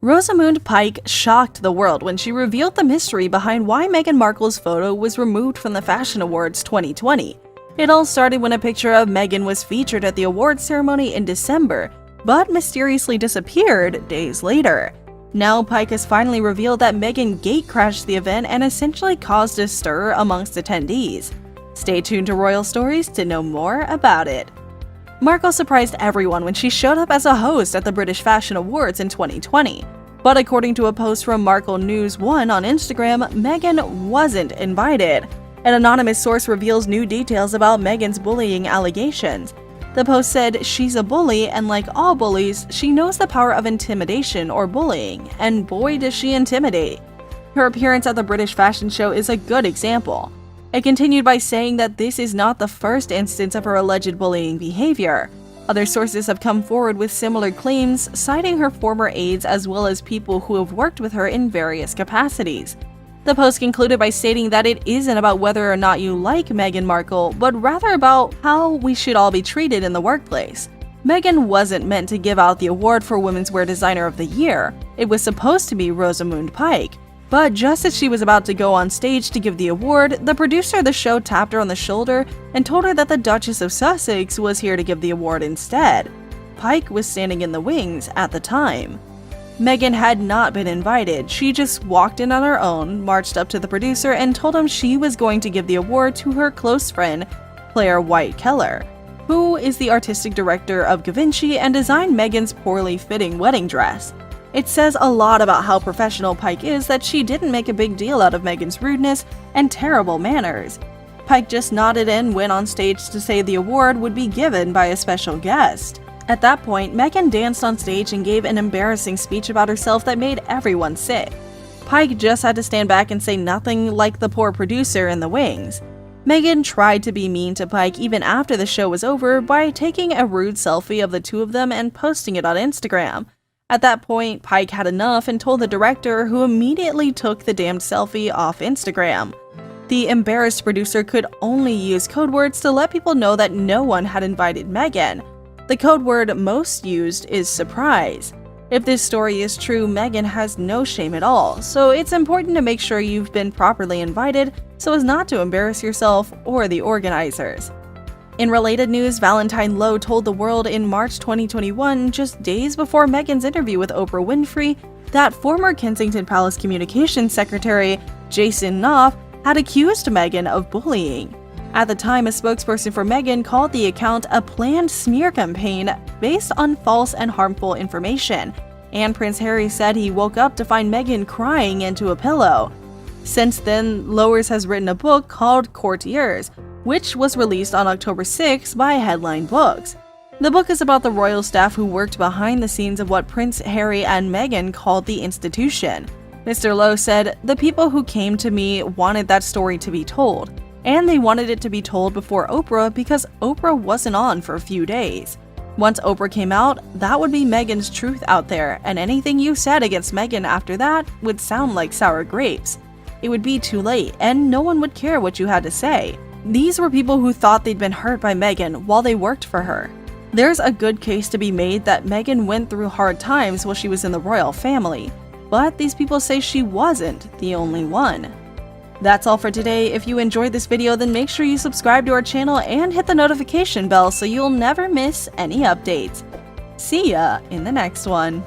Rosamund Pike shocked the world when she revealed the mystery behind why Meghan Markle's photo was removed from the Fashion Awards 2020. It all started when a picture of Meghan was featured at the awards ceremony in December, but mysteriously disappeared days later. Now Pike has finally revealed that Meghan gatecrashed the event and essentially caused a stir amongst attendees. Stay tuned to Royal Stories to know more about it. Markle surprised everyone when she showed up as a host at the British Fashion Awards in 2020. But according to a post from Markle News 1 on Instagram, Meghan wasn't invited. An anonymous source reveals new details about Meghan's bullying allegations. The post said she's a bully, and like all bullies, she knows the power of intimidation or bullying, and boy does she intimidate. Her appearance at the British fashion show is a good example. It continued by saying that this is not the first instance of her alleged bullying behavior. Other sources have come forward with similar claims, citing her former aides as well as people who have worked with her in various capacities. The post concluded by stating that it isn't about whether or not you like Meghan Markle, but rather about how we should all be treated in the workplace. Meghan wasn't meant to give out the award for Women's Wear Designer of the Year. It was supposed to be Rosamund Pike. But just as she was about to go on stage to give the award, the producer of the show tapped her on the shoulder and told her that the Duchess of Sussex was here to give the award instead. Pike was standing in the wings at the time. Meghan had not been invited. She just walked in on her own, marched up to the producer, and told him she was going to give the award to her close friend, Claire White-Keller, who is the artistic director of Givenchy and designed Meghan's poorly fitting wedding dress. It says a lot about how professional Pike is that she didn't make a big deal out of Meghan's rudeness and terrible manners. Pike just nodded and went on stage to say the award would be given by a special guest. At that point, Meghan danced on stage and gave an embarrassing speech about herself that made everyone sick. Pike just had to stand back and say nothing like the poor producer in the wings. Meghan tried to be mean to Pike even after the show was over by taking a rude selfie of the two of them and posting it on Instagram. At that point, Pike had enough and told the director, who immediately took the damned selfie off Instagram. The embarrassed producer could only use code words to let people know that no one had invited Meghan. The code word most used is surprise. If this story is true, Meghan has no shame at all, so it's important to make sure you've been properly invited so as not to embarrass yourself or the organizers. In related news, Valentine Lowe told the world in March 2021, just days before Meghan's interview with Oprah Winfrey, that former Kensington Palace Communications Secretary Jason Knopf had accused Meghan of bullying. At the time, a spokesperson for Meghan called the account a planned smear campaign based on false and harmful information, and Prince Harry said he woke up to find Meghan crying into a pillow. Since then, Lowers has written a book called Courtiers, which was released on October 6 by Headline Books. The book is about the royal staff who worked behind the scenes of what Prince Harry and Meghan called the institution. Mr. Lowe said, "The people who came to me wanted that story to be told, and they wanted it to be told before Oprah because Oprah wasn't on for a few days. Once Oprah came out, that would be Meghan's truth out there, and anything you said against Meghan after that would sound like sour grapes. It would be too late, and no one would care what you had to say." These were people who thought they'd been hurt by Meghan while they worked for her. There's a good case to be made that Meghan went through hard times while she was in the royal family, but these people say she wasn't the only one. That's all for today. If you enjoyed this video, then make sure you subscribe to our channel and hit the notification bell so you'll never miss any updates. See ya in the next one.